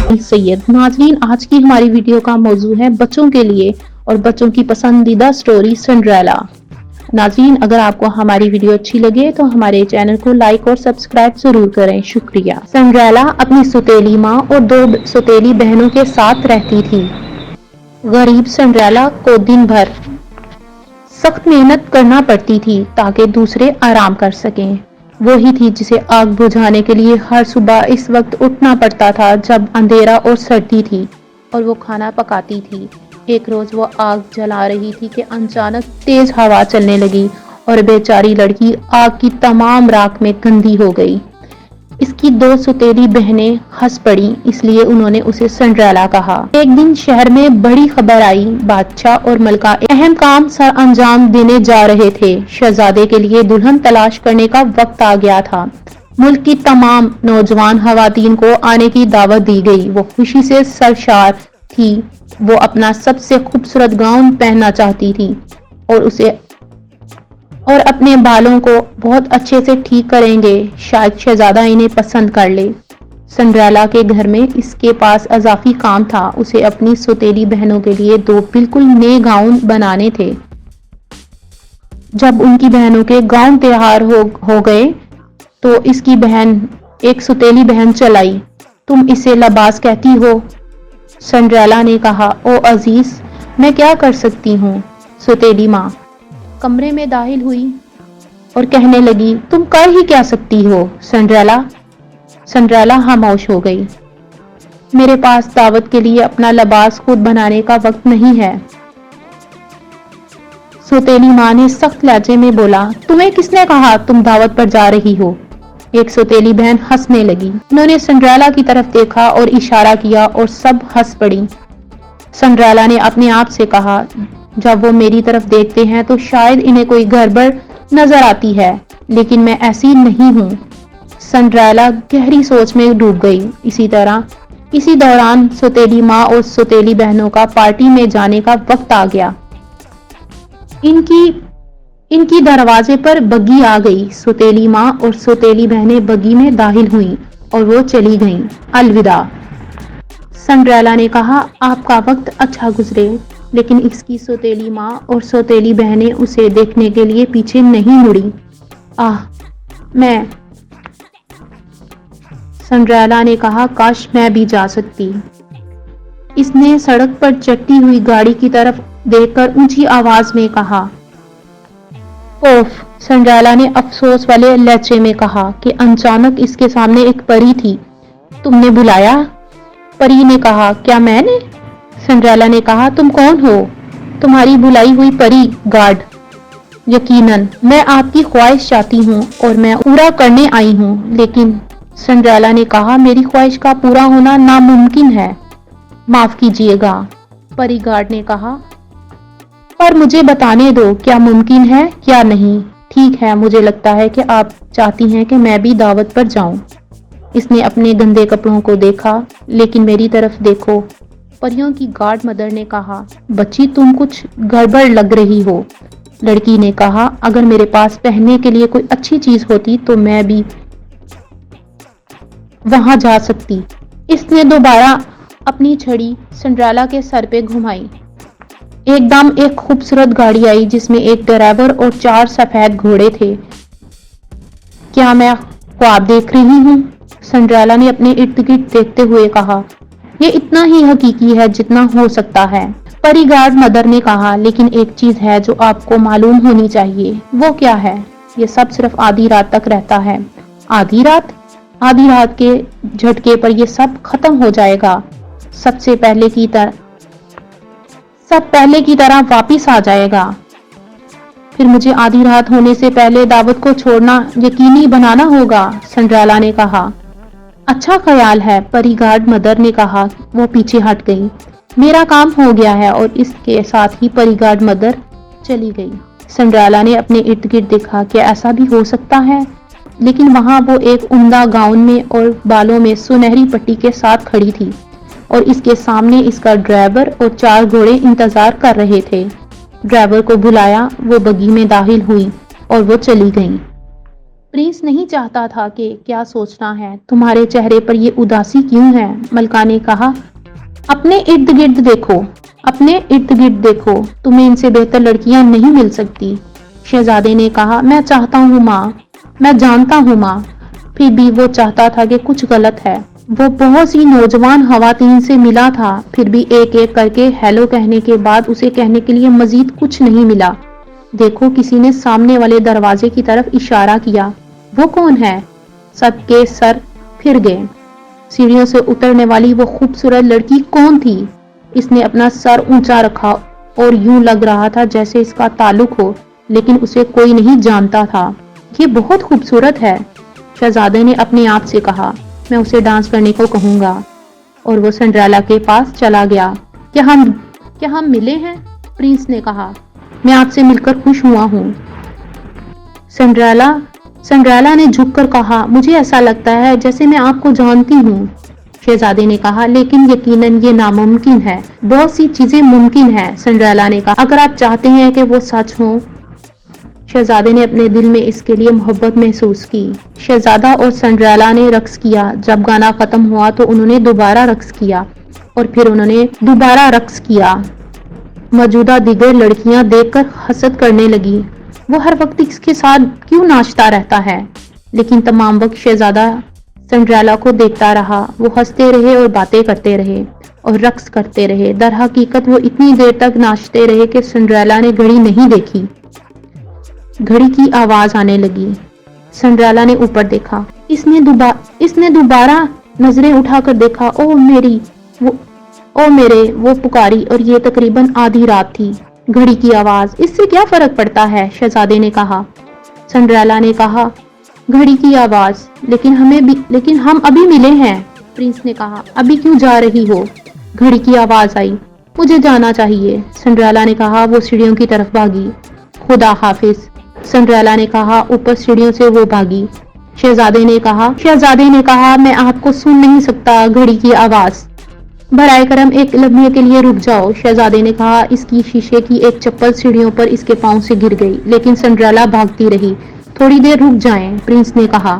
सैयद। नाजरीन, आज की हमारी वीडियो का मौजू है बच्चों के लिए और बच्चों की पसंदीदा स्टोरी सिंड्रेला। नाजरीन, अगर आपको हमारी वीडियो अच्छी लगे तो हमारे चैनल को लाइक और सब्सक्राइब जरूर करें, शुक्रिया। सिंड्रेला अपनी सौतेली माँ और 2 सौतेली बहनों के साथ रहती थी। गरीब सिंड्रेला को दिन भर सख्त मेहनत करना पड़ती थी ताकि दूसरे आराम कर सकें। वो ही थी जिसे आग बुझाने के लिए हर सुबह इस वक्त उठना पड़ता था जब अंधेरा और सर्दी थी, और वो खाना पकाती थी। एक रोज वो आग जला रही थी कि अचानक तेज हवा चलने लगी और बेचारी लड़की आग की तमाम राख में गंदी हो गई। इसकी 2 सौतेली बहनें हंस पड़ी, इसलिए उन्होंने उसे सिंड्रेला कहा। एक दिन शहर में बड़ी खबर आई। बादशाह और मलका एक अहम काम सर अंजाम देने जा रहे थे। शहजादे के लिए दुल्हन तलाश करने का वक्त आ गया था। मुल्क की तमाम नौजवान खवातीन को आने की दावत दी गई। वो खुशी से सरशार थी। वो अपना सबसे खूबसूरत गाउन पहनना चाहती थी और अपने बालों को बहुत अच्छे से ठीक करेंगे, शायद शहजादा इन्हें पसंद कर ले। सिंड्रेला के घर में इसके पास अजाफी काम था। उसे अपनी सौतेली बहनों के लिए 2 बिल्कुल नए गाउन बनाने थे। जब उनकी बहनों के गाउन तैयार हो गए तो इसकी बहन, एक सौतेली बहन चलाई। तुम इसे लिबास कहती हो? सिंड्रेला ने कहा। ओ अजीज, मैं क्या कर सकती हूँ? सौतेली माँ कमरे में दाखिल हुई और कहने लगी, तुम कर ही क्या सकती हो सिंड्रेला खामोश हो गई। मेरे पास दावत के लिए अपना लिबास खुद बनाने का वक्त नहीं है। सौतेली माँ ने सख्त लहजे में बोला। तुम्हें किसने कहा तुम दावत पर जा रही हो? एक सौतेली बहन हंसने लगी। उन्होंने सिंड्रेला की तरफ देखा और इशारा किया और सब हंस पड़ी। सिंड्रेला ने अपने आप से कहा, जब वो मेरी तरफ देखते हैं तो शायद इन्हें कोई गड़बड़ नजर आती है, लेकिन मैं ऐसी नहीं हूँ। सिंड्रेला गहरी सोच में डूब गई। इसी दौरान सौतेली माँ और सौतेली बहनों का पार्टी में जाने का वक्त आ गया। इनकी दरवाजे पर बग्गी आ गई। सौतेली माँ और सौतेली बहनें बग्गी में दाखिल हुईं और वो चली गईं। अलविदा। सिंड्रेला ने कहा, आपका वक्त अच्छा गुजरे। लेकिन इसकी सौतेली माँ और सौतेली बहनें उसे देखने के लिए पीछे नहीं मुड़ी। सिंड्रेला ने कहा, काश मैं भी जा सकती। इसने सड़क पर चलती हुई गाड़ी की तरफ देखकर ऊंची आवाज में कहा। ओफ! सिंड्रेला ने अफसोस वाले लहजे में कहा कि अचानक इसके सामने एक परी थी। तुमने बुलाया? परी ने कहा। क्या मैंने? सिंड्रेला ने कहा, तुम कौन हो? तुम्हारी बुलाई हुई परी गार्ड। यकीनन मैं आपकी ख्वाहिश चाहती हूँ और मैं पूरा करने आई हूँ। लेकिन सिंड्रेला ने कहा, मेरी ख्वाहिश का पूरा होना नामुमकिन है। माफ कीजिएगा, परी गार्ड ने कहा, पर मुझे बताने दो क्या मुमकिन है क्या नहीं। ठीक है, मुझे लगता है कि आप चाहती हैं कि मैं भी दावत पर जाऊं। इसने अपने गंदे कपड़ों को देखा। लेकिन मेरी तरफ देखो, परियों की गार्ड मदर ने कहा। बच्ची, तुम कुछ गड़बड़ लग रही हो। लड़की ने कहा, अगर मेरे पास पहनने के लिए कोई अच्छी चीज होती तो मैं भी वहां जा सकती। इसने दोबारा अपनी छड़ी सिंड्रेला के सर पे घुमाई। एकदम एक खूबसूरत गाड़ी आई जिसमें एक ड्राइवर और 4 सफेद घोड़े थे। क्या मैं ख्वाब देख रही हूँ? सिंड्रेला ने अपने इर्द गिर्द देखते हुए कहा। ये इतना ही हकीकी है जितना हो सकता है, परी गार्ड मदर ने कहा। लेकिन एक चीज है जो आपको मालूम होनी चाहिए। वो क्या है? ये सब सिर्फ आधी रात तक रहता है। आधी रात के झटके पर ये सब खत्म हो जाएगा। सब पहले की तरह वापिस आ जाएगा। फिर मुझे आधी रात होने से पहले दावत को छोड़ना यकीनी बनाना होगा, सिंड्रेला ने कहा। अच्छा ख्याल है, परी गार्ड मदर ने कहा। वो पीछे हट गई। मेरा काम हो गया है। और इसके साथ ही परी गार्ड मदर चली गई। सिंड्रेला ने अपने इर्द गिर्द देखा कि ऐसा भी हो सकता है। लेकिन वहां वो एक उम्दा गाउन में और बालों में सुनहरी पट्टी के साथ खड़ी थी और इसके सामने इसका ड्राइवर और 4 घोड़े इंतजार कर रहे थे। ड्राइवर को बुलाया। वो बग्गी में दाखिल हुई और वो चली गई। प्रिंस नहीं चाहता था कि क्या सोचना है, तुम्हारे चेहरे पर ये उदासी क्यों है? मलका ने कहा, अपने इर्द गिर्द देखो, अपने इर्द गिर्द देखो, तुम्हें इनसे बेहतर लड़कियां नहीं मिल सकती। शहजादे ने कहा, मैं चाहता हूँ माँ, मैं जानता हूँ माँ। फिर भी वो चाहता था कि कुछ गलत है। वो बहुत सी नौजवान खवातीन से मिला था, फिर भी एक एक करके हेलो कहने के बाद उसे कहने के लिए मजीद कुछ नहीं मिला। देखो, किसी ने सामने वाले दरवाजे की तरफ इशारा किया। वो कौन है? सबके सर फिर गए। सीढ़ियों से उतरने वाली वो खूबसूरत लड़की कौन थी? इसने अपना सर ऊंचा रखा और यूं लग रहा था जैसे इसका ताल्लुक हो, लेकिन उसे कोई नहीं जानता था। ये बहुत खूबसूरत है, शहजादे ने अपने आप से कहा। मैं उसे डांस करने को कहूंगा। और वो सिंड्रेला के पास चला गया। क्या हम मिले हैं? प्रिंस ने कहा। मैं आपसे मिलकर खुश हुआ हूँ। सिंड्रेला ने झुककर कहा, मुझे ऐसा लगता है जैसे मैं आपको जानती हूँ। शहजादे ने कहा, लेकिन यकीनन ये नामुमकिन है। बहुत सी चीजें मुमकिन है, सिंड्रेला ने कहा, अगर आप चाहते हैं कि वो सच हो। शहजादे ने अपने दिल में इसके लिए मोहब्बत महसूस की। शहजादा और सिंड्रेला ने रक्स किया। जब गाना खत्म हुआ तो उन्होंने दोबारा रक्स किया और फिर उन्होंने दोबारा रक्स किया। मौजूदा दिगर लड़कियां देखकर हसद करने लगी। वो हर वक्त इसके साथ क्यों नाचता रहता है? लेकिन तमाम वक्त शहजादा सिंड्रेला को देखता रहा। वो हंसते रहे और बातें करते रहे और रक्स करते रहे। दर हकीकत वो इतनी देर तक नाचते रहे कि सिंड्रेला ने घड़ी नहीं देखी। घड़ी की आवाज आने लगी। सिंड्रेला ने ऊपर देखा। इसने दोबारा नजरें उठाकर देखा। ओ मेरे, वो पुकारी और ये तकरीबन आधी रात थी। घड़ी की आवाज, इससे क्या फर्क पड़ता है? शहजादे ने कहा। सिंड्रेला ने कहा, घड़ी की आवाज, लेकिन हम अभी मिले हैं। प्रिंस ने कहा, अभी क्यों जा रही हो? घड़ी की आवाज आई, मुझे जाना चाहिए। सिंड्रेला ने कहा। वो सीढ़ियों की तरफ भागी। खुदा हाफिज, सिंड्रेला ने कहा। ऊपर सीढ़ियों से वो भागी। शहजादे ने कहा, मैं आपको सुन नहीं सकता घड़ी की आवाज। बराए करम एक लम्हे के लिए रुक जाओ, शहजादे ने कहा। इसकी शीशे की एक चप्पल सीढ़ियों पर इसके पांव से गिर गई, लेकिन सिंड्रेला भागती रही। थोड़ी देर रुक जाएं, प्रिंस ने कहा।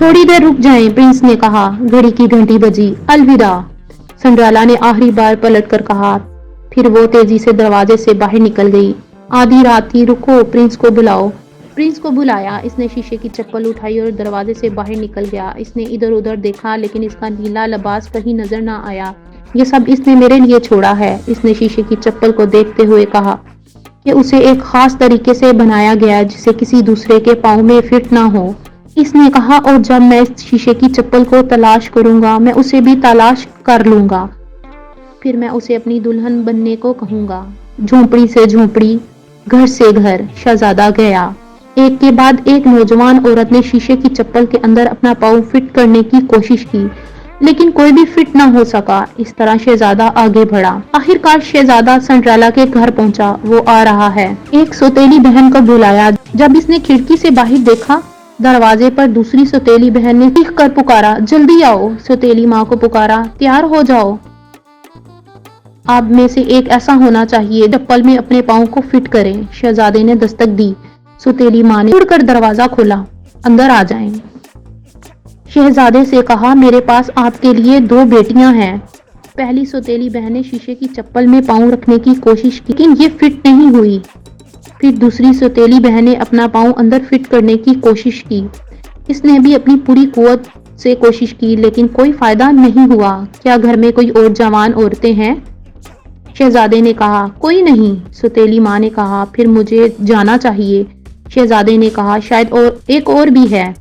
थोड़ी देर रुक जाएं, प्रिंस ने कहा। घड़ी की घंटी बजी। अलविदा, सिंड्रेला ने आखिरी बार पलटकर कहा। फिर वो तेजी से दरवाजे से बाहर निकल गई। आधी रात थी, रुको, प्रिंस को बुलाओ। प्रिंस को बुलाया। इसने शीशे की चप्पल उठाई और दरवाजे से बाहर निकल गया। इसने इधर उधर देखा, लेकिन इसका नीला लिबास कहीं नजर ना आया। ये सब इसने मेरे लिए छोड़ा है, इसने शीशे की चप्पल को देखते हुए कहा कि उसे एक खास तरीके से बनाया गया जिसे किसी दूसरे के पाँव में फिट ना हो। इसने कहा, और जब मैं इस शीशे की चप्पल को तलाश करूंगा, मैं उसे भी तलाश कर लूंगा। फिर मैं उसे अपनी दुल्हन बनने को कहूंगा। झोंपड़ी से झोंपड़ी, घर से घर, शहजादा गया। एक के बाद एक नौजवान औरत ने शीशे की चप्पल के अंदर अपना पाँव फिट करने की कोशिश की, लेकिन कोई भी फिट ना हो सका। इस तरह शहजादा आगे बढ़ा। आखिरकार शहजादा सिंड्रेला के घर पहुंचा। वो आ रहा है। एक सौतेली बहन को बुलाया। जब इसने खिड़की से बाहर देखा, दरवाजे पर दूसरी सौतेली बहन ने चीख कर पुकारा, जल्दी आओ। सौतेली माँ को पुकारा, तैयार हो जाओ। आप में से एक ऐसा होना चाहिए चप्पल में अपने पाँव को फिट करे। शहजादे ने दस्तक दी। सौतेली माँ ने उड़कर दरवाजा खोला। अंदर आ जाएं। शहजादे से कहा, मेरे पास आपके लिए 2 बेटियां हैं। पहली सौतेली बहन ने शीशे की चप्पल में पाँव रखने की कोशिश की, लेकिन ये फिट नहीं हुई। फिर दूसरी सौतेली बहन ने अपना पाँव अंदर फिट करने की कोशिश की। इसने भी अपनी पूरी कुव्वत से कोशिश की, लेकिन कोई फायदा नहीं हुआ। क्या घर में कोई और जवान औरतें हैं? शहजादे ने कहा। कोई नहीं। सौतेली माँ ने कहा। फिर मुझे जाना चाहिए। शहजादे ने कहा, शायद और एक और भी है।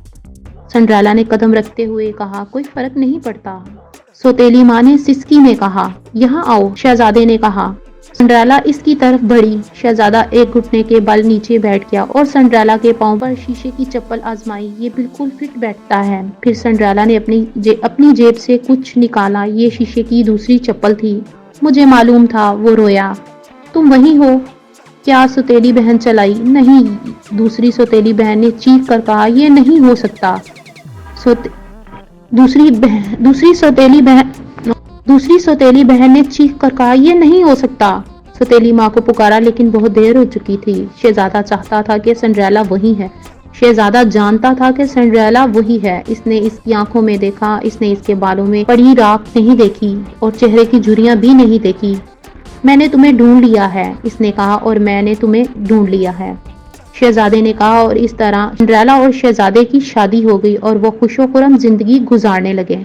सिंड्रेला ने कदम रखते हुए कहा, कोई फर्क नहीं पड़ता। सौतेली माँ ने सिसकी में कहा, यहाँ आओ। शहजादे ने कहा। सिंड्रेला इसकी तरफ बढ़ी। शहजादा एक घुटने के बल नीचे बैठ गया और सिंड्रेला के पांव पर शीशे की चप्पल आजमाई। ये बिल्कुल फिट बैठता है। फिर सिंड्रेला ने अपनी जेब से कुछ निकाला। ये शीशे की दूसरी चप्पल थी। मुझे मालूम था। वो रोया। तुम वही हो क्या? सौतेली बहन चलाई। नहीं। दूसरी सौतेली बहन ने चीख कर कहा, यह नहीं हो सकता। दूसरी सौतेली बहन ने चीख कर कहा, यह नहीं हो सकता। ستیلی ماں کو پکارا لیکن بہت دیر ہو چکی تھی۔ شہزادہ چاہتا تھا کہ سنڈریلا وہی ہے۔ شہزادہ جانتا تھا کہ سنڈریلا وہی ہے۔ اس نے اس کی آنکھوں میں دیکھا، اس نے اس کے بالوں میں پڑی راکھ نہیں دیکھی اور چہرے کی جھریاں بھی نہیں دیکھی۔ میں نے تمہیں ڈھونڈ لیا ہے، اس نے کہا، اور میں نے تمہیں ڈھونڈ لیا ہے، شہزادے نے کہا، اور اس طرح سنڈریلا اور شہزادے کی شادی ہو گئی اور وہ خوش و خرم زندگی گزارنے لگے۔